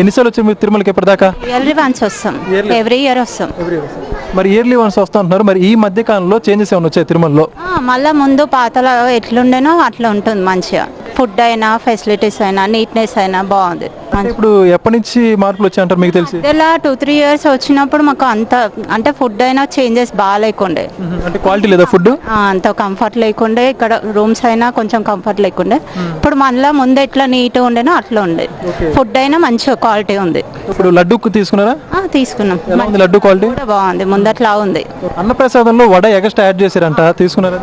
ఎన్నిసార్లు వచ్చారు మీరు తిరుమలకి ఎప్పటిదాకా? ఇయర్లీ వన్స్ వస్తాం, ఎవ్రీ ఇయర్ వస్తాం. మరి ఇయర్లీ వన్స్ వస్తా ఉంటున్నారు, మరి ఈ మధ్య కాలంలో చేంజెస్ ఏమైనా వచ్చాయి తిరుమలలో? మళ్ళీ ముందు పాతలో ఎట్లుండేనో అట్లా ఉంటుంది మంచిగా. ఫుడ్ అయినా ఫెసిలిటీస్ అయినా నీట్నెస్ అయినా బాగుంది. ఇప్పుడు ఎప్పటి నుంచి మార్పులు వచ్చాయంటారు మీకు తెలిసి? ఇలా 2-3 years వచ్చినప్పుడు మాకు అంత అంటే ఫుడ్ అయినా చేంజెస్ బాగా లేకుండే. అంటే క్వాలిటీ లేదా ఫుడ్? అంత కంఫర్ట్ లేకుండే, ఇక్కడ రూమ్స్ అయినా కొంచెం కంఫర్ట్ లేకుండే. ఇప్పుడు మళ్ళీ ముందు ఎట్లా నీట్గా ఉండేనో అట్లా ఉండే. ఫుడ్ అయినా మంచిగా క్వాలిటీ ఉంది. ఇప్పుడు లడ్డు తీసుకున్నారా? తీసుకున్నాం. లడ్డు క్వాలిటీ కూడా బాగుంది, ముందట్లా ఉంది. అన్నప్రసాదంలో వడ ఎక్స్ట్రా యాడ్ చేశారంట, తీసుకున్నారా?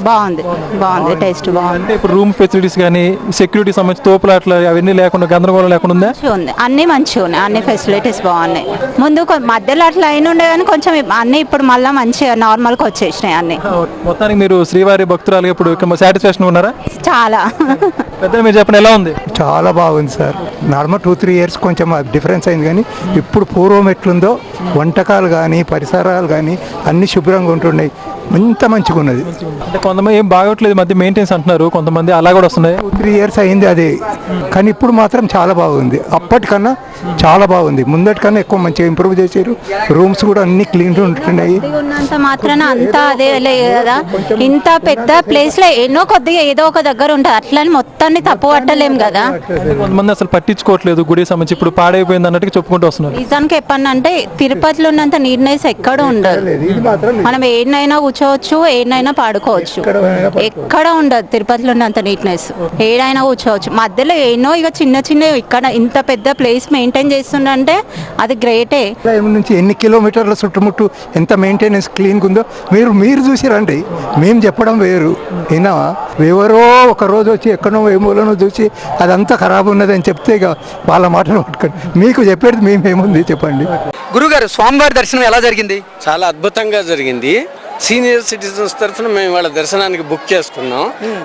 బాగుంది, బాగుంది, టేస్ట్ బాగుంది. అంటే ఇప్పుడు రూమ్ ఫెసిలిటీస్ కానీ సెక్యూరిటీ సంబంధించి తోపులాట్లు అవన్నీ లేకుండా గందరగోళం లేకుండా ఉందా? ఉంది, అన్ని మంచిగా ఉన్నాయి, అన్ని ఫెసిలిటీస్ బాగున్నాయి. ముందు మధ్యలో అట్లా అయిన ఉండే కానీ కొంచెం అన్ని ఇప్పుడు మళ్ళీ మంచిగా నార్మల్గా వచ్చేసినాయి అన్ని. మొత్తానికి మీరు శ్రీవారి భక్తురాలు ఇప్పుడు సాటిస్ఫాక్షన్ ఉన్నారా? చాలా. పెద్ద మీరు చెప్పండి, ఎలా ఉంది? చాలా బాగుంది సార్. నార్మల్ 2-3 years కొంచెం డిఫరెన్స్ అయింది, కానీ ఇప్పుడు పూర్వం ఎట్లుందో వంటకాలు కానీ పరిసరాలు కానీ అన్ని శుభ్రంగా ఉంటున్నాయి, ఇంత మంచిగా ఉన్నది. అంటే కొంతమంది ఏం బాగోట్లేదు మధ్య మెయింటెన్స్ అంటున్నారు, కొంతమంది అలా కూడా వస్తున్నాయి. 2-3 years అయింది అదే, కానీ ఇప్పుడు మాత్రం చాలా బాగుంది. అప్పటికన్నా చాలా బాగుంది, ముందటికన్నా ఎక్కువ మంచిగా ఇంప్రూవ్ చేశారు. రూమ్స్ కూడా అన్ని క్లీన్ ఉంటున్నాయి. ఉన్నంత మాత్రాన అంతా అదే లేదు కదా, ఇంత పెద్ద ప్లేస్ లో ఎన్నో కొద్దిగా ఏదో ఒక దగ్గర ఉంటుంది, అట్లని మొత్తాన్ని తప్పు పట్టలేం కదా. కొంతమంది అసలు పట్టించుకోవట్లేదు గుడి సంబంధించి, ఇప్పుడు పాడైపోయింది అన్నట్టు చెప్పుకుంటూ వస్తున్నారు. నిజానికి చెప్పండి, తిరుపతిలో ఉన్నంత నీట్నెస్ ఎక్కడ ఉండదు. మనం ఏడనైనా కూర్చోవచ్చు, ఏడనైనా పాడుకోవచ్చు, ఎక్కడ ఉండదు తిరుపతిలో ఉన్నంత నీట్నెస్. ఏడైనా కూర్చోవచ్చు, మధ్యలో ఎన్నో ఇక చిన్న చిన్న, ఇక్కడ ఇంత పెద్ద ప్లేస్ మెయింటైన్ చేస్తుండే అది గ్రేటే. నుంచి ఎన్ని కిలోమీటర్ల చుట్టుముట్టు ఎంత మెయింటెనెన్స్ క్లీన్గా ఉందో మీరు చూసిరండి, మేము చెప్పడం వేరు. అయినా ఎవరో ఒక రోజు వచ్చి ఎక్కడో ఏమోనో చూసి అదంతా ఖరాబ్ ఉన్నది అని చెప్తే ఇక వాళ్ళ మాటలు పట్టుకోండి, మీకు చెప్పేది మేమేముంది చెప్పండి. గురుగారు, స్వామివారి దర్శనం ఎలా జరిగింది? చాలా అద్భుతంగా జరిగింది. సీనియర్ సిటిజన్స్ తరఫున మేము వాళ్ళ దర్శనానికి బుక్ చేసుకున్నాం.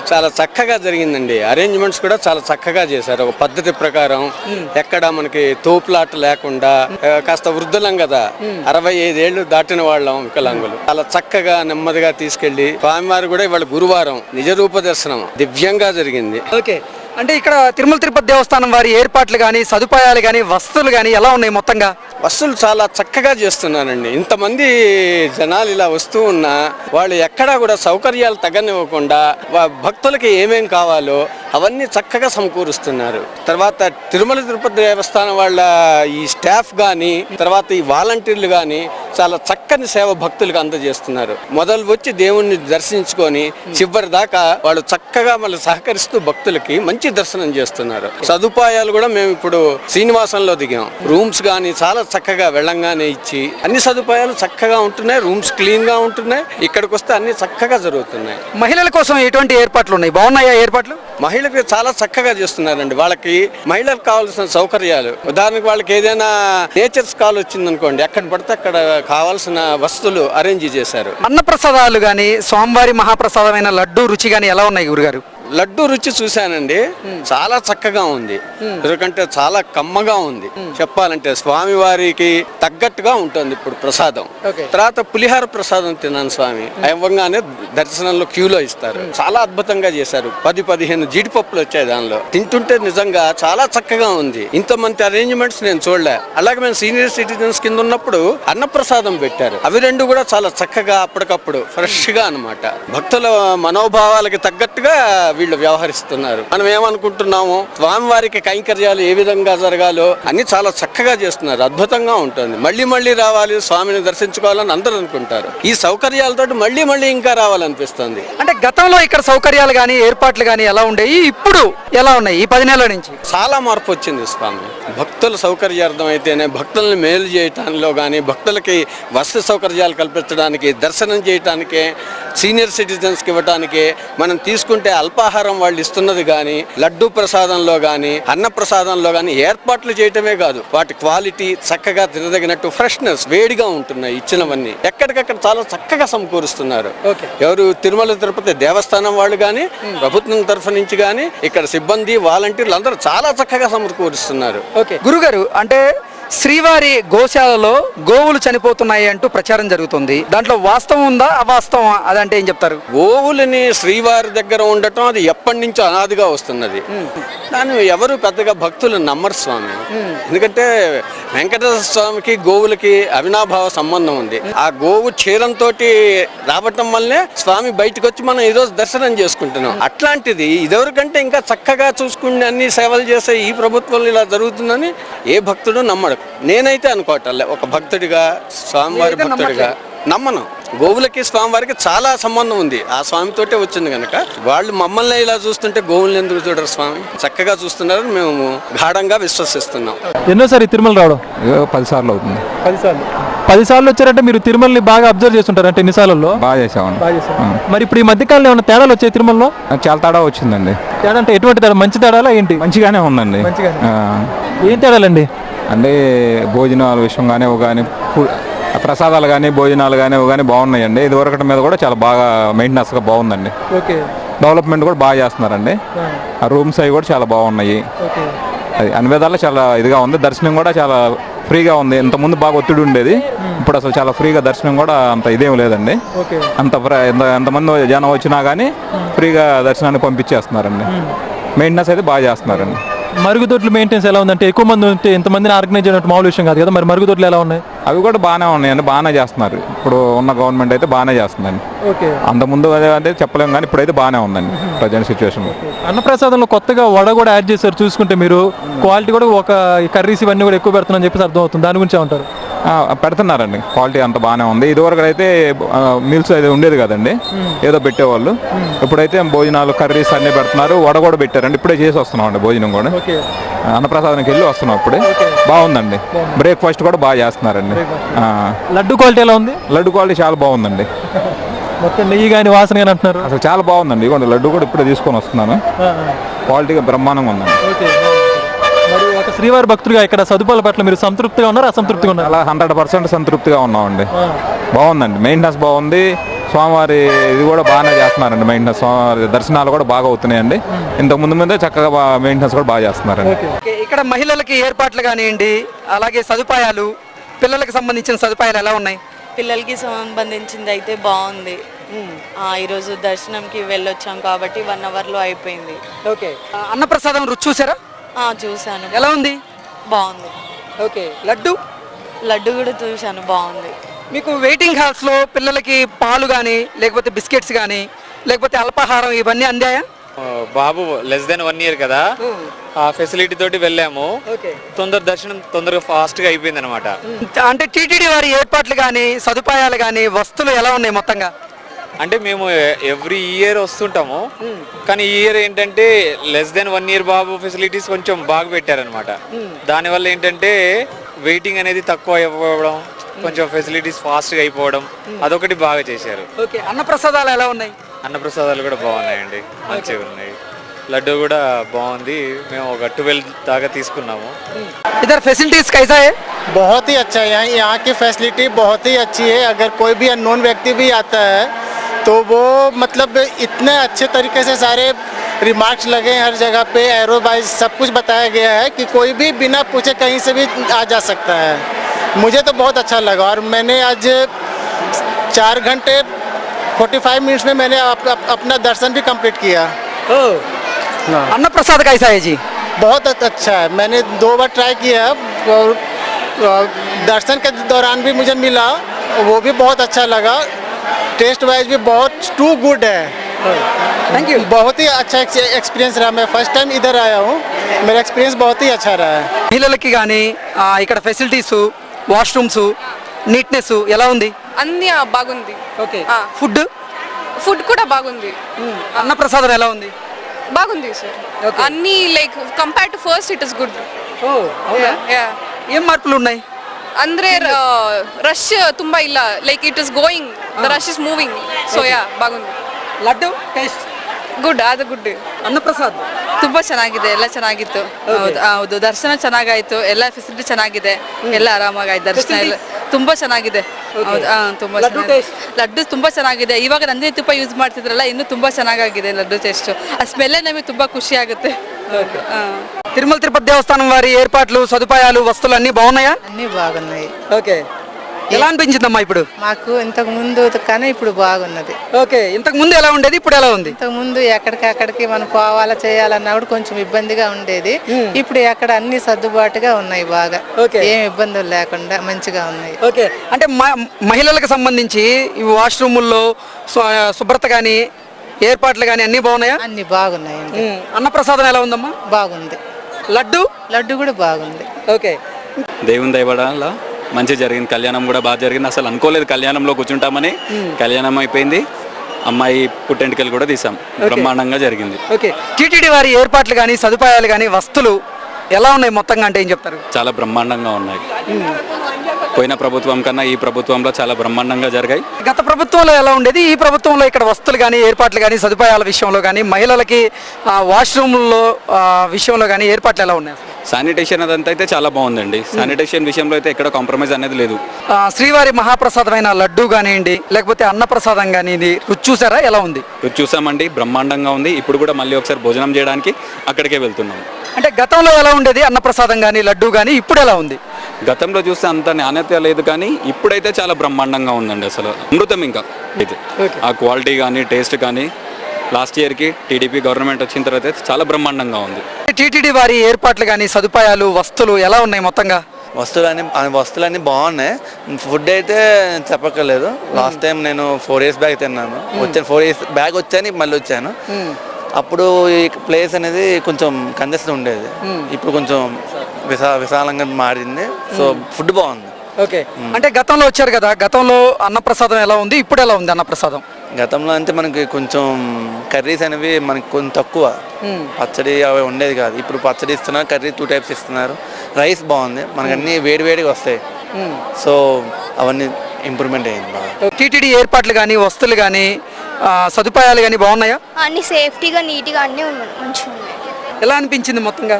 చాలా చక్కగా జరిగిందండి. అరేంజ్మెంట్స్ కూడా చాలా చక్కగా చేశారు, ఒక పద్ధతి ప్రకారం. ఎక్కడ మనకి తోపులాట లేకుండా, కాస్త వృద్ధులం కదా, 65 ఏళ్ళు దాటిన వాళ్ళం వికలాంగులు. చాలా చక్కగా నెమ్మదిగా తీసుకెళ్లి స్వామివారు కూడా ఇవాళ గురువారం నిజరూప దర్శనం దివ్యంగా జరిగింది. ఓకే, అంటే ఇక్కడ తిరుమల తిరుపతి దేవస్థానం వారి ఏర్పాట్లు కానీ సదుపాయాలు కానీ వసతులు కానీ ఎలా ఉన్నాయి? మొత్తంగా వసతులు చాలా చక్కగా చేస్తున్నారండి. ఇంతమంది జనాలు ఇలా వస్తూ ఉన్నా వాళ్ళు ఎక్కడా కూడా సౌకర్యాలు తగ్గనివ్వకుండా భక్తులకి ఏమేం కావాలో అవన్నీ చక్కగా సమకూరుస్తున్నారు. తర్వాత తిరుమల తిరుపతి దేవస్థానం వాళ్ళ ఈ స్టాఫ్ కానీ, తర్వాత ఈ వాలంటీర్లు కానీ చాలా చక్కని సేవ భక్తులకు అందజేస్తున్నారు. మొదలు వచ్చి దేవుణ్ణి దర్శించుకొని చివరి దాకా వాళ్ళు చక్కగా మళ్ళీ సహకరిస్తూ భక్తులకి మంచి దర్శనం చేస్తున్నారు. సదుపాయాలు కూడా మేము ఇప్పుడు శ్రీనివాసంలో దిగాం. రూమ్స్ కానీ చాలా చక్కగా వెళ్ళంగానే ఇచ్చి అన్ని సదుపాయాలు చక్కగా ఉంటున్నాయి. రూమ్స్ క్లీన్ గా ఉంటున్నాయి. ఇక్కడికి వస్తే అన్ని చక్కగా జరుగుతున్నాయి. మహిళల కోసం ఎటువంటి ఏర్పాట్లు ఉన్నాయి? బాగున్నాయా ఏర్పాట్లు? మహిళలకు చాలా చక్కగా చేస్తున్నారండి. వాళ్ళకి మహిళలకు కావాల్సిన సౌకర్యాలు, ఉదాహరణకు వాళ్ళకి ఏదైనా నేచర్స్ కాల్ వచ్చిందనుకోండి, ఎక్కడ పడితే అక్కడ కావాల్సిన వస్తువులు అరేంజ్ చేశారు. అన్నప్రసాదాలు కానీ స్వామివారి మహాప్రసాదమైన లడ్డు రుచి కానీ ఎలా ఉన్నాయి గురుగారు? లడ్డు రుచి చూశానండి, చాలా చక్కగా ఉంది. ఎందుకంటే చాలా కమ్మగా ఉంది. చెప్పాలంటే స్వామివారికి తగ్గట్టుగా ఉంటుంది ఇప్పుడు ప్రసాదం. తర్వాత పులిహార ప్రసాదం తిన్నాను స్వామి అవ్వంగానే దర్శనంలో క్యూలో ఇస్తారు. చాలా అద్భుతంగా చేశారు. 10-15 జీడిపప్పులు వచ్చాయి దానిలో. తింటుంటే నిజంగా చాలా చక్కగా ఉంది. ఇంతమంది అరేంజ్మెంట్స్ నేను చూడలే. అలాగే మేము సీనియర్ సిటిజన్స్ కింద ఉన్నప్పుడు అన్నప్రసాదం పెట్టారు. అవి రెండు కూడా చాలా చక్కగా అప్పటికప్పుడు ఫ్రెష్ గా అన్నమాట. భక్తుల మనోభావాలకి తగ్గట్టుగా వీళ్ళు వ్యవహరిస్తున్నారు. మనం ఏమనుకుంటున్నాము, స్వామివారికి కైంకర్యాలు ఏ విధంగా జరగాలో అన్ని చాలా చక్కగా చేస్తున్నారు. అద్భుతంగా ఉంటుంది. మళ్ళీ మళ్ళీ రావాలి, స్వామిని దర్శించుకోవాలని అందరూ అనుకుంటారు. ఈ సౌకర్యాలతో మళ్ళీ మళ్ళీ ఇంకా రావాలనిపిస్తుంది. అంటే గతంలో ఇక్కడ సౌకర్యాలు కానీ ఏర్పాట్లు కానీ ఎలా ఉండేవి, ఇప్పుడు ఎలా ఉన్నాయి? ఈ 10 నెలల నుంచి చాలా మార్పు వచ్చింది స్వామి. భక్తుల సౌకర్యార్థం అయితేనే, భక్తులను మేలు చేయటానిలో కానీ, భక్తులకి వసతి సౌకర్యాలు కల్పించడానికి, దర్శనం చేయటానికే, సీనియర్ సిటిజన్స్కి ఇవ్వటానికే మనం తీసుకుంటే అల్పాహారం వాళ్ళు ఇస్తున్నది కానీ, లడ్డూ ప్రసాదంలో కానీ, అన్న ప్రసాదంలో కానీ ఏర్పాట్లు చేయటమే కాదు, వాటి క్వాలిటీ చక్కగా తినదగినట్టు ఫ్రెష్నెస్ వేడిగా ఉంటున్నాయి. ఇచ్చినవన్నీ ఎక్కడికక్కడ చాలా చక్కగా సమకూరుస్తున్నారు. ఎవరు తిరుమల తిరుపతి దేవస్థానం వాళ్ళు కానీ, ప్రభుత్వం తరఫు నుంచి కానీ, ఇక్కడ సిబ్బంది వాలంటీర్లు అందరూ చాలా చక్కగా సమకూరుస్తున్నారు. గురుగారు, అంటే శ్రీవారి గోశాలలో గోవులు చనిపోతున్నాయి అంటూ ప్రచారం జరుగుతుంది. దాంట్లో వాస్తవం ఉందా అవాస్తవం అదంటే ఏం చెప్తారు? గోవులని శ్రీవారి దగ్గర ఉండటం అది ఎప్పటి నుంచో అనాదిగా వస్తున్నది. దాన్ని ఎవరు పెద్దగా భక్తులు నమ్మరు స్వామి. ఎందుకంటే వెంకటేశ్వర స్వామికి గోవులకి అవినాభావ సంబంధం ఉంది. ఆ గోవు క్షీరంతో రావటం వల్లే స్వామి బయటకు వచ్చి మనం ఈరోజు దర్శనం చేసుకుంటున్నాం. అట్లాంటిది ఇదివరకంటే ఇంకా చక్కగా చూసుకుని అన్ని సేవలు చేసే ఈ ప్రభుత్వంలో ఇలా జరుగుతుందని ఏ భక్తుడు నమ్మడు. నేనైతే అనుకోవటంలే, ఒక భక్తుడిగా స్వామివారి భక్తుడిగా నమ్మను. గోవులకి స్వామివారికి చాలా సంబంధం ఉంది. ఆ స్వామితోటే వచ్చింది కనుక వాళ్ళు మమ్మల్ని ఇలా చూస్తుంటే గోవులను ఎందుకు చూడరు? స్వామి చక్కగా చూస్తున్నారని మేము గాఢంగా విశ్వసిస్తున్నాం. ఎన్నోసారి తిరుమల రావడం? 10 సార్లు అవుతుంది. 10 సార్లు వచ్చారంటే మీరు తిరుమలని బాగా అబ్జర్వ్ చేస్తుంటారు అంటే ఎన్ని సార్లు? బాగా చేసామండి. మరి ఇప్పుడు ఈ మధ్యకాలంలో ఏమైనా తేడాలు వచ్చాయి తిరుమలలో? చాలా తేడా వచ్చిందండి. తేడా అంటే ఎటువంటి తేడా? మంచి తేడాలా ఏంటి? మంచిగానే ఉందండి. ఏం తేడాలండి? అంటే భోజనాల విషయం కానీ ప్రసాదాలు కానీ భోజనాలు కానీ బాగున్నాయండి. ఇది వరకటి మీద కూడా చాలా బాగా మెయింటెనెన్స్గా బాగుందండి. ఓకే. డెవలప్మెంట్ కూడా బాగా చేస్తున్నారండి. ఆ రూమ్స్ అవి కూడా చాలా బాగున్నాయి. అది అన్ని విధాలు చాలా ఇదిగా ఉంది. దర్శనం కూడా చాలా ఫ్రీగా ఉంది. ఇంతకుముందు బాగా ఒత్తిడి ఉండేది, ఇప్పుడు అసలు చాలా ఫ్రీగా దర్శనం కూడా అంత ఇదేం లేదండి. ఎంతమంది జనం వచ్చినా కానీ ఫ్రీగా దర్శనాన్ని పంపించేస్తున్నారండి. మెయింటెనెన్స్ అయితే బాగా చేస్తున్నారండి. మరుగుదొడ్లు మెయింటెనెన్స్ ఎలా ఉందంటే ఎక్కువ మంది ఉంటే ఎంతమందిని ఆర్గనైజ్ చేయడం మామూలు విషయం కాదు కదా. మరి మరుగుదొడ్లు ఎలా ఉన్నాయి? అవి కూడా బాగానే ఉన్నాయండి. బాగానే చేస్తున్నారు. ఇప్పుడు ఉన్న గవర్నమెంట్ అయితే బాగానే చేస్తుందండి. ఓకే. అంతకుముందు అంటే చెప్పలేము కానీ ఇప్పుడైతే బాగానే ఉందండి ప్రజెంట్ సిచ్యువేషన్. అన్నప్రసాదంలో కొత్తగా వడ కూడా యాడ్ చేశారు. చూసుకుంటే మీరు క్వాలిటీ కూడా ఒక కర్రీస్ ఇవన్నీ కూడా ఎక్కువ పెడుతున్నారని చెప్పేసి అర్థం అవుతుంది. దాని గురించి ఏమంటారు? పెడుతున్నారండి. క్వాలిటీ అంత బాగానే ఉంది. ఇదివరకు అయితే మీల్స్ అయితే ఉండేది కదండి, ఏదో పెట్టేవాళ్ళు. ఇప్పుడైతే భోజనాలు కర్రీస్ అన్నీ పెడుతున్నారు. వడ కూడా పెట్టారండి. ఇప్పుడే చేసి వస్తున్నాం అండి భోజనం కూడా. అన్నప్రసాదానికి వెళ్ళి వస్తున్నాం. అప్పుడే బాగుందండి. బ్రేక్ఫాస్ట్ కూడా బాగా చేస్తున్నారండి. లడ్డు క్వాలిటీ ఎలా ఉంది? లడ్డు క్వాలిటీ చాలా బాగుందండి. మొత్తం నెయ్యి కానీ వాసన కానీ అంటున్నారు. అసలు చాలా బాగుందండి. ఇదిగోండి లడ్డు కూడా ఇప్పుడే తీసుకొని వస్తున్నాను. క్వాలిటీగా బ్రహ్మాండంగా ఉందండి. మరి ఒక శ్రీవారి భక్తుడిగా ఇక్కడ సదుపాయాల పట్ల మీరు సంతృప్తిగా ఉన్నారు అసంతృప్తిగా ఉన్నారు? అలా 100% సంతృప్తిగా ఉన్నామండి. బాగుందండి. మెయింటెనెన్స్ బాగుంది. స్వామివారి ఇది కూడా బాగానే చేస్తున్నారండి. మెయింటెనెన్స్ స్వామివారి దర్శనాలు కూడా బాగా అవుతున్నాయండి. ఇంతకు ముందు మీద చక్కగా మెయింటెనెన్స్ కూడా బాగా చేస్తున్నారండి. ఇక్కడ మహిళలకి ఏర్పాట్లు కానివ్వండి, అలాగే సదుపాయాలు, పిల్లలకు సంబంధించిన సదుపాయాలు ఎలా ఉన్నాయి? పిల్లలకి సంబంధించింది అయితే బాగుంది. ఈరోజు దర్శనంకి వెళ్ళొచ్చాం కాబట్టి 1 అవర్లో అయిపోయింది. ఓకే. అన్నప్రసాదం రుచి చూసారా? చూశాను. ఎలా ఉంది? బాగుంది. ఓకే. లడ్డు కూడా చూశాను, బాగుంది. మీకు వెయిటింగ్ హాల్స్ లో పిల్లలకి పాలు కానీ లేకపోతే బిస్కెట్స్ కానీ లేకపోతే అల్పాహారం ఇవన్నీ అందాయా? బాబు లెస్ దెన్ 1 ఇయర్ కదా, ఆ ఫెసిలిటీ తోటి వెళ్ళాము. దర్శనం తొందరగా ఫాస్ట్ గా అయిపోయింది అనమాట. అంటే టీటీడీ వారి ఏర్పాట్లు కానీ సదుపాయాలు కానీ వస్తువులు ఎలా ఉన్నాయి మొత్తంగా? అంటే మేము ఎవ్రీ ఇయర్ వస్తుంటాము, కానీ ఈ ఇయర్ ఏంటంటే లెస్ దెన్ 1 ఇయర్ బాబు ఫెసిలిటీస్ కొంచెం బాగా పెట్టారనమాట. దానివల్ల ఏంటంటే వెయిటింగ్ అనేది తక్కువ అయిపోవడం, కొంచెం ఫెసిలిటీస్ ఫాస్ట్ గా అయిపోవడం, అదొకటి బాగా చేశారు. ఓకే. అన్నప్రసాదాలు ఎలా ఉన్నాయి? అన్నప్రసాదాలు కూడా బాగున్నాయండి, మంచిగా ఉన్నాయి. లడ్డు కూడా బాగుంది. మేము ఒక 12 దాకా తీసుకున్నాము. इधर फैसिलिटीज कैसा है? बहुत ही अच्छा है. यहाँ की फैसिलिटी बहुत ही अच्छी है. अगर कोई भी अननोन व्यक्ति भी आता है तो वो मतलब इतने अच्छे तरीके से सारे रिमार्क्स लगे हैं हर जगह पे, एरो वाइज सब कुछ बताया गया है कि कोई भी बिना पूछे कहीं से भी आ जा सकता है. मुझे तो बहुत अच्छा लगा और मैंने आज 4 घंटे 45 मिनट्स में मैंने अपना दर्शन भी कंप्लीट किया. अन्नप्रसाद कैसा है जी? बहुत अच्छा है. मैंने 2 बार ट्राई किया और दर्शन के दौरान भी मुझे मिला, वो भी बहुत अच्छा लगा. टेस्ट वाइज भी बहुत टू गुड है. Thank you. बहुत ही अच्छा एक्सपीरियंस रहा. मैं फर्स्ट टाइम इधर आया हूँ. मेरा एक्सपीरियंस बहुत ही अच्छा रहा है. మహిళలకి కానీ ఇక్కడ ఫెసిలిటీస్, వాష్రూమ్స్, నీట్నెస్ ఎలా ఉంది? అన్ని బాగుంది. ఓకే. ఫుడ్ కూడా బాగుంది. అన్నప్రసాదం ఎలా ఉంది? బాగుంది సార్. అన్ని like compare to first it is good. ఏం మార్పులు ఉన్నాయి? ಅಂದ್ರೆ ರಶ್ ತುಂಬಾ ಇಲ್ಲ, like it is going, the rush is moving, so yeah ಬಾಗುಂದು. ಲಡ್ಡು ಟೇಸ್ಟ್ ಗುಡ್, ಅದು ಗುಡ್. ಅನ್ನಪ್ರಸಾದ್ ತುಂಬಾ ಚೆನ್ನಾಗಿದೆ, ಎಲ್ಲ ಚೆನ್ನಾಗಿತ್ತು. ಹೌದು, ದರ್ಶನ ಚೆನ್ನಾಗಾಯ್ತು, ಎಲ್ಲ ಫೆಸಿಲಿಟಿ ಚೆನ್ನಾಗಿದೆ, ಎಲ್ಲ ಆರಾಮಾಗಿ ದರ್ಶನ ಎಲ್ಲ ತುಂಬಾ ಚೆನ್ನಾಗಿದೆ. ಹೌದು, ತುಂಬಾ ಲಡ್ಡು ತುಂಬಾ ಚೆನ್ನಾಗಿದೆ. ಇವಾಗ ನಂದಿನಿ ತುಪ್ಪ ಯೂಸ್ ಮಾಡ್ತಿದ್ರಲ್ಲ, ಇನ್ನೂ ತುಂಬಾ ಚೆನ್ನಾಗಿದೆ ಲಡ್ಡು ಟೇಸ್ಟ್. ಆ ಸ್ಮೆಲ್ಲೇ ನಮಗೆ ತುಂಬಾ ಖುಷಿ ಆಗುತ್ತೆ. తిరుమల తిరుపతి దేవస్థానం వారి ఏర్పాట్లు, సదుపాయాలు, వస్తువులు అన్ని బాగున్నాయా? అన్నీ బాగున్నాయి. ఓకే, ఎలా అనిపించిందమ్మా ఇప్పుడు? మాకు ఇంతకు ముందు కానీ ఇప్పుడు బాగున్నది. ఓకే, ఇంతకు ముందు ఎలా ఉండేది, ఇప్పుడు ఎలా ఉంది? ఇంతకు ముందు ఎక్కడికి మనం పోవాలా చేయాలన్నప్పుడు కొంచెం ఇబ్బందిగా ఉండేది. ఇప్పుడు ఎక్కడ అన్ని సర్దుబాటుగా ఉన్నాయి, బాగా ఏం ఇబ్బందులు లేకుండా మంచిగా ఉన్నాయి. ఓకే, అంటే మహిళలకు సంబంధించి ఈ వాష్రూముల్లో శుభ్రత కానీ ఏర్పాట్లు కానీ అన్ని బాగున్నాయా? అన్ని బాగున్నాయండి. అన్నప్రసాదం ఎలా ఉందమ్మా? బాగుంది. లడ్డు కూడా బాగుంది. ఓకే, దేవుని దయవడాల మంచి జరిగింది. కళ్యాణం కూడా బాగా జరిగింది. అసలు అనుకోలేదు కళ్యాణంలో కూర్చుంటామని. కళ్యాణం అయిపోయింది. అమ్మాయి పుట్టెంటికలు కూడా తీసాం. బ్రహ్మాండంగా జరిగింది. ఓకే, టీటీడీ వారి ఏర్పాట్లు కానీ సదుపాయాలు కానీ వస్తువులు ఎలా ఉన్నాయి మొత్తంగా అంటే ఏం చెప్తారు? చాలా బ్రహ్మాండంగా ఉన్నాయి. పోయిన ప్రభుత్వం కన్నా ఈ ప్రభుత్వంలో చాలా బ్రహ్మాండంగా జరిగాయి. గత ప్రభుత్వంలో ఎలా ఉండేది, ఈ ప్రభుత్వంలో ఇక్కడ వస్తువులు కానీ ఏర్పాట్లు కానీ సదుపాయాల విషయంలో కానీ మహిళలకి వాష్రూమ్లో విషయంలో కానీ ఏర్పాట్లు ఎలా ఉన్నాయి? శానిటేషన్ అదంతా అయితే చాలా బాగుందండి. శానిటేషన్ విషయంలో అయితే ఎక్కడ కాంప్రమైజ్ అనేది లేదు. శ్రీవారి మహాప్రసాదమైన లడ్డు కానివ్వండి, లేకపోతే అన్నప్రసాదం కానీ రుచి చూసారా, ఎలా ఉంది? రుచి చూసామండి, బ్రహ్మాండంగా ఉంది. ఇప్పుడు కూడా మళ్ళీ ఒకసారి భోజనం చేయడానికి అక్కడికే వెళ్తున్నాం. అంటే గతంలో ఎలా ఉండేది అన్నప్రసాదం కానీ లడ్డు కానీ, ఇప్పుడు ఎలా ఉంది? గతంలో చూస్తే అంత నాణ్యత లేదు, కానీ ఇప్పుడైతే చాలా బ్రహ్మాండంగా ఉందండి. అసలు అమృతం ఇంకా అయితే ఆ క్వాలిటీ కానీ టేస్ట్ కానీ లాస్ట్ ఇయర్కి టీడీపీ గవర్నమెంట్ వచ్చిన తర్వాత చాలా బ్రహ్మాండంగా ఉంది. టీటీడీ వారి ఏర్పాట్లు కానీ సదుపాయాలు, వస్తువులు ఎలా ఉన్నాయి మొత్తంగా? వస్తువులన్నీ బాగున్నాయి. ఫుడ్ అయితే చెప్పక్కర్లేదు. లాస్ట్ టైం నేను 4 years బ్యాక్ తిన్నాను. 4 years బ్యాక్ వచ్చాను, మళ్ళీ వచ్చాను. అప్పుడు ఈ ప్లేస్ అనేది కొంచెం కంజెస్ట్ ఉండేది. ఇప్పుడు కొంచెం విశాలంగా మారింది. సో ఫుడ్ బాగుంది. ఓకే, అంటే గతంలో వచ్చారు కదా, గతంలో అన్నప్రసాదం ఎలా ఉంది, ఇప్పుడు ఎలా ఉంది అన్నప్రసాదం? గతంలో అంటే మనకి కొంచెం కర్రీస్ అనేవి మనకి కొంచెం తక్కువ, పచ్చడి అవి ఉండేది కాదు. ఇప్పుడు పచ్చడి ఇస్తున్నారు, కర్రీ 2 types ఇస్తున్నారు. రైస్ బాగుంది, మనకి అన్ని వేడివేడిగా వస్తాయి. సో అవన్నీ ఇంప్రూవ్మెంట్ అయ్యింది బాగా. టీటీడీ ఏర్పాట్లు కానీ వస్తువులు కానీ సదుపాయాలు కానీ బాగున్నాయా? అన్ని సేఫ్టీగా నీట్గా అన్నీ మంచిగా ఉన్నాయి. ఎలా అనిపించింది మొత్తంగా?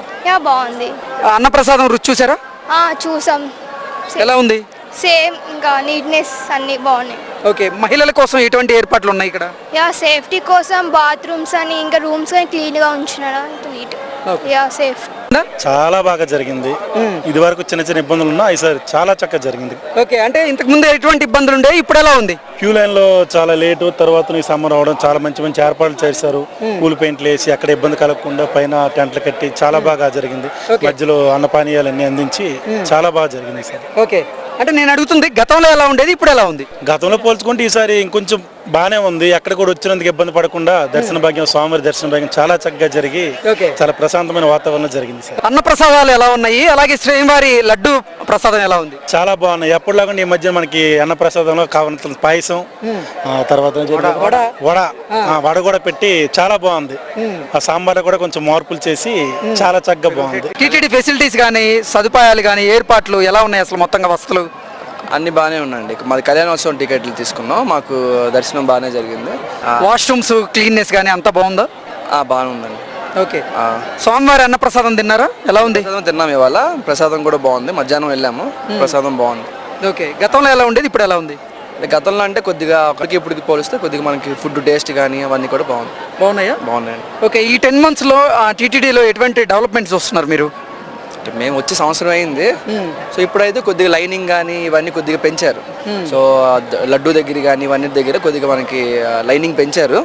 బాగుంది. అన్నప్రసాదం రుచి చూసారా? చూసాం. ఎలా ఉంది? సేమ్, ఇంకా నీట్నెస్ అన్ని బాగున్నాయి. ఓకే, మహిళల కోసం ఎటువంటి ఏర్పాట్లు ఉన్నాయి ఇక్కడ? సేఫ్టీ కోసం బాత్రూమ్స్ అని ఇంకా రూమ్స్ అని క్లీన్ గా ఉంచినాడు. Neat, safe. చాలా బాగా జరిగింది. ఇది వరకు చిన్న చిన్న ఇబ్బందులు ఉన్నా ఈసారి చాలా చక్కగా జరిగింది. ఓకే, అంటే ఇంతకు ముందు ఎటువంటి ఇబ్బందులు ఉండే, ఇప్పుడు ఎలా ఉంది? క్యూ లైన్ లో చాలా లేటు, తర్వాత ఈ సమ్మర్ అవడం చాలా మంచి మంచి ఏర్పాట్లు చేశారు. పూల్ పెయింట్లు వేసి అక్కడ ఇబ్బంది కలగకుండా పైన టెంట్లు కట్టి చాలా బాగా జరిగింది. మధ్యలో అన్నపానీయాలన్నీ అందించి చాలా బాగా జరిగింది ఈసారి. ఓకే, అంటే నేను అడుగుతుంది గతంలో ఎలా ఉండేది, ఇప్పుడు ఎలా ఉంది? గతంలో పోల్చుకుంటే ఈసారి ఇంకొంచెం బాగానే ఉంది. ఎక్కడ కూడా వచ్చినందుకు ఇబ్బంది పడకుండా దర్శన భాగ్యం, స్వామివారి దర్శన భాగ్యం చాలా చక్కగా జరిగి చాలా ప్రశాంతమైన వాతావరణం జరిగింది సార్. అన్న ప్రసాదాలు ఎలా ఉన్నాయి, అలాగే శ్రీవారి లడ్డు ప్రసాదం ఎలా ఉంది? చాలా బాగున్నాయి. ఎప్పటిలాగా ఈ మధ్య మనకి అన్న ప్రసాదంలో కావాల్సిన పాయసం, తర్వాత వడ కూడా పెట్టి చాలా బాగుంది. ఆ సాంబార్ కూడా కొంచెం మార్పులు చేసి చాలా చక్కగా బాగుంది. టీటీడీ ఫెసిలిటీస్ కానీ సదుపాయాలు కానీ ఏర్పాట్లు ఎలా ఉన్నాయి అసలు మొత్తంగా వస్తువులు? అన్ని బాగానే ఉన్నాయండి. మాది కళ్యాణోత్సవం టికెట్లు తీసుకున్నాం, మాకు దర్శనం బాగానే జరిగింది. వాష్రూమ్స్ క్లీన్నెస్ కానీ అంతా బాగుందా? బాగానే ఉందండి. ఓకే, స్వామివారి అన్న ప్రసాదం తిన్నారా, ఎలా ఉంది? తిన్నాం ఇవాళ. ప్రసాదం కూడా బాగుంది. మధ్యాహ్నం వెళ్ళాము, ప్రసాదం బాగుంది. ఓకే, గతంలో ఎలా ఉండేది, ఇప్పుడు ఎలా ఉంది? గతంలో అంటే కొద్దిగా అప్పటికి ఇప్పుడు పోలిస్తే కొద్దిగా మనకి ఫుడ్ టేస్ట్ కానీ అవన్నీ కూడా బాగున్నాయా? బాగున్నాయండి. ఓకే, ఈ 10 months లో టీటీడీలో ఎటువంటి డెవలప్మెంట్స్ వస్తున్నారు మీరు? మేము వచ్చి సంవత్సరం అయింది. సో ఇప్పుడైతే కొద్దిగా లైనింగ్ కానీ ఇవన్నీ కొద్దిగా పెంచారు. సో లడ్డు దగ్గర కానీ ఇవన్నీ దగ్గర కొద్దిగా మనకి లైనింగ్ పెంచారు.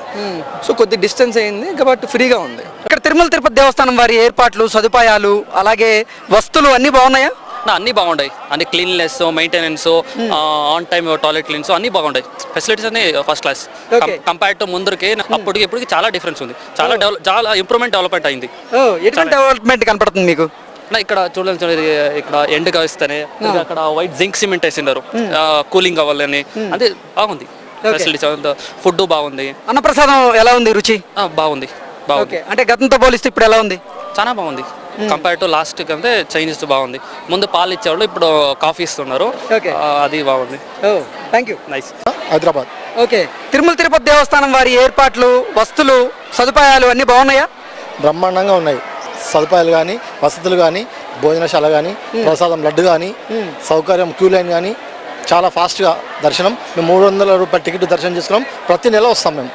సో కొద్దిగా డిస్టెన్స్ అయింది కాబట్టి ఫ్రీగా ఉంది. ఇక్కడ తిరుమల తిరుపతి దేవస్థానం వారి ఏర్పాట్లు, సదుపాయాలు, అలాగే వస్తువులు అన్ని బాగున్నాయా? అన్ని బాగుంటాయి. అన్ని cleanliness, maintenance, on time toilet cleans అన్ని బాగుంటాయి. ఫెసిలిటీస్ అన్ని ఫస్ట్ క్లాస్. కంపేర్ టు ముందుకి అప్పటికి ఇప్పటికి చాలా డిఫరెన్స్ ఉంది. చాలా ఇంప్రూవ్మెంట్ డెవలప్మెంట్ అయింది. డెవలప్మెంట్ కనపడుతుంది మీకు? ఇక్కడ చూడండి, ఇక్కడ ఎండ్గా ఇస్తేనే అక్కడ వైట్ జింక్ సిమెంట్ వేసినారు కూలింగ్ అవ్వాలని. అదే బాగుంది. ఫెసిలిటీస్, ఫుడ్ బాగుంది. అన్నప్రసాదం ఎలా ఉంది, రుచి? బాగుంది. అంటే గతంతో పోలిస్తే ఇప్పుడు ఎలా ఉంది? చాలా బాగుంది. కంపేర్ టు లాస్ట్ అంటే చైనీస్ బాగుంది. ముందు పాలు ఇచ్చేవాళ్ళు, ఇప్పుడు కాఫీ ఇస్తున్నారు. అది బాగుంది. Thank you. Nice. Hyderabad. Okay, Tirumala Tirupati దేవస్థానం వారి ఏర్పాట్లు, వస్తువులు, సదుపాయాలు అన్ని బాగున్నాయా? బ్రహ్మాండంగా ఉన్నాయి. సదుపాయాలు కానీ, వసతులు కానీ, భోజనశాల కానీ, ప్రసాదం లడ్డు కానీ, సౌకర్యం క్యూ లైన్ కానీ చాలా ఫాస్ట్గా దర్శనం. మేము 300 రూపాయల టికెట్ దర్శనం చేసుకున్నాం. ప్రతి నెల వస్తాం మేము.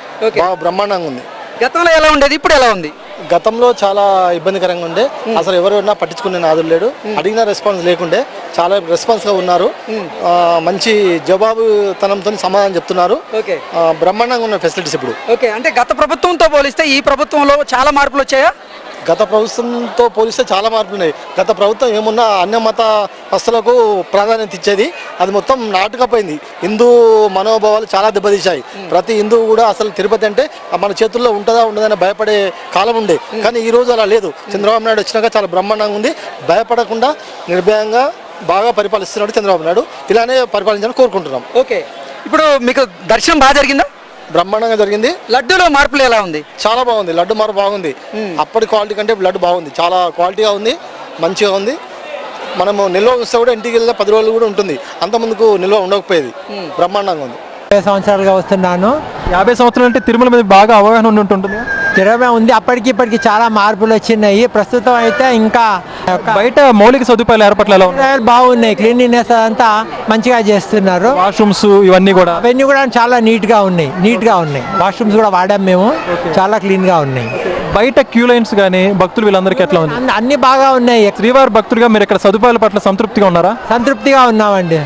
బ్రహ్మాండంగా ఉంది. గతంలో ఎలా ఉండేది, ఇప్పుడు ఎలా ఉంది? గతంలో చాలా ఇబ్బందికరంగా ఉండే, అసలు ఎవరైనా పట్టించుకునే నాదులు లేడు, అడిగిన రెస్పాన్స్ లేకుండే, చాలా రెస్పాన్స్గా ఉన్నారు, మంచి జవాబుతనంతో సమాధానం చెప్తున్నారు, బ్రహ్మాండంగా ఉన్న ఫెసిలిటీస్ ఇప్పుడు. ఓకే, అంటే గత ప్రభుత్వంతో పోలిస్తే ఈ ప్రభుత్వంలో చాలా మార్పులు వచ్చాయా? గత ప్రభుత్వంతో పోలిస్తే చాలా మార్పులు ఉన్నాయి. గత ప్రభుత్వం ఏమున్నా అన్య మత వస్తువులకు ప్రాధాన్యత ఇచ్చేది, అది మొత్తం నాటకపోయింది. హిందూ మనోభావాలు చాలా దెబ్బతీశాయి. ప్రతి హిందువు కూడా అసలు తిరుపతి అంటే మన చేతుల్లో ఉంటుందా ఉండదని భయపడే కాలం ఉండే, కానీ ఈ రోజు అలా లేదు. చంద్రబాబు నాయుడు వచ్చినాక చాలా బ్రహ్మాండంగా ఉంది. భయపడకుండా నిర్భయంగా బాగా పరిపాలిస్తున్నాడు చంద్రబాబు నాయుడు. ఇలానే పరిపాలించాలని కోరుకుంటున్నాం. ఓకే, ఇప్పుడు మీకు దర్శనం బాగా జరిగిందా? బ్రహ్మాండంగా జరిగింది. లడ్డూలో మార్పులు ఎలా ఉంది? చాలా బాగుంది. లడ్డు మార్పు బాగుంది. అప్పటి క్వాలిటీ కంటే లడ్డు బాగుంది, చాలా క్వాలిటీగా ఉంది, మంచిగా ఉంది. మనము నిల్వ వస్తే కూడా ఇంటికి వెళ్ళే 10 రోజులు కూడా ఉంటుంది, అంత ముందుకు నిల్వ ఉండకపోయేది. బ్రహ్మాండంగా ఉంది. 50 సంవత్సరాలుగా వస్తున్నాను. 50 సంవత్సరాలు అంటే తిరుమల మీద బాగా అవగాహన ఉండి ఉంటుంది. తిరుమల ఉంది, అప్పటికి ఇప్పటికి చాలా మార్పులు వచ్చినాయి. ప్రస్తుతం అయితే ఇంకా బయట మౌలిక సదుపాయాలు ఏర్పాట్లు ఎలా ఉన్నాయి? బాగున్నాయి. క్లీనినెస్ అంతా మంచిగా చేస్తున్నారు. వాష్రూమ్స్ ఇవన్నీ కూడా చాలా నీట్గా ఉన్నాయి. వాష్రూమ్స్ కూడా వాడాం మేము, చాలా క్లీన్గా ఉన్నాయి. బయట క్యూ లైన్స్ కానీ భక్తులు వీళ్ళందరికీ ఎట్లా ఉంది? అన్ని బాగా ఉన్నాయి. శ్రీవారి భక్తులుగా మీరు ఇక్కడ సదుపాయాల పట్ల సంతృప్తిగా ఉన్నారా? సంతృప్తిగా ఉన్నామండి.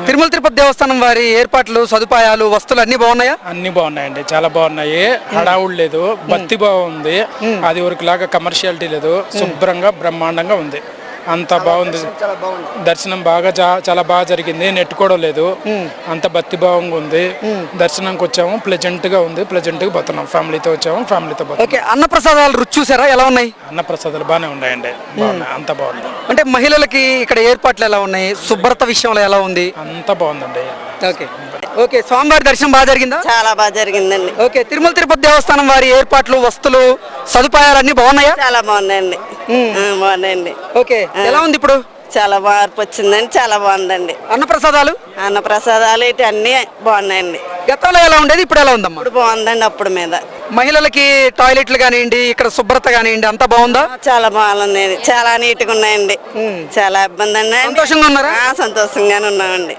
తిరుమల తిరుపతి దేవస్థానం వారి ఏర్పాట్లు, సదుపాయాలు, వస్తువులు అన్ని బాగున్నాయా? అన్ని బాగున్నాయండి, చాలా బాగున్నాయి. హడావుడు లేదు, భక్తి బాగుంది, అది ఊరికిలాగా కమర్షియాలిటీ లేదు, శుభ్రంగా బ్రహ్మాండంగా ఉంది, అంత బాగుంది. దర్శనం బాగా చాలా బాగా జరిగింది, నెట్టుకోవడం లేదు, అంత భక్తి భావంగా ఉంది. దర్శనంకి వచ్చాము, ప్లెజెంట్ గా ఉంది, ప్లెజెంట్ గా పోతున్నాం. ఫ్యామిలీతో వచ్చాము, ఫ్యామిలీతో పోతున్నాం. ఓకే, అన్నప్రసాదాలు రుచి చూసారా? ఎలా ఉన్నాయి? అన్నప్రసాదాలు బాగానే ఉన్నాయండి, బాగున్నాయి, అంత బాగుంది. అంటే మహిళలకి ఇక్కడ ఏర్పాట్లు ఎలా ఉన్నాయి? శుభ్రత విషయంలో ఎలా ఉంది? అంత బాగుందండి. ఓకే ఓకే, స్వామివారి దర్శనం బాగా జరిగిందా? చాలా బాగా జరిగిందండి. ఓకే, తిరుమల తిరుపతి దేవస్థానం వారి ఏర్పాట్లు, వస్తువులు, సదుపాయాలు అన్ని బాగున్నాయా? చాలా బాగుందండి, బాగున్నాయండి. ఓకే, ఎలా ఉంది ఇప్పుడు? చాలా మార్పు వచ్చిందండి, చాలా బాగుందండి. అన్నప్రసాదాలు ఇటు అన్ని బాగున్నాయండి. గతంలో ఎలా ఉండేది, ఇప్పుడు ఎలా ఉందమ్మా? ఇప్పుడు బాగుందండి. అప్పుడు మీద మహిళలకి టాయిలెట్లు కానివ్వండి, ఇక్కడ శుభ్రత కానివ్వండి, అంతా బాగుందా? చాలా బాగుందండి, చాలా నీట్గా ఉన్నాయండి. చాలా ఇబ్బంది అండి. సంతోషంగా ఉన్నారా? సంతోషంగానే ఉన్నామండి.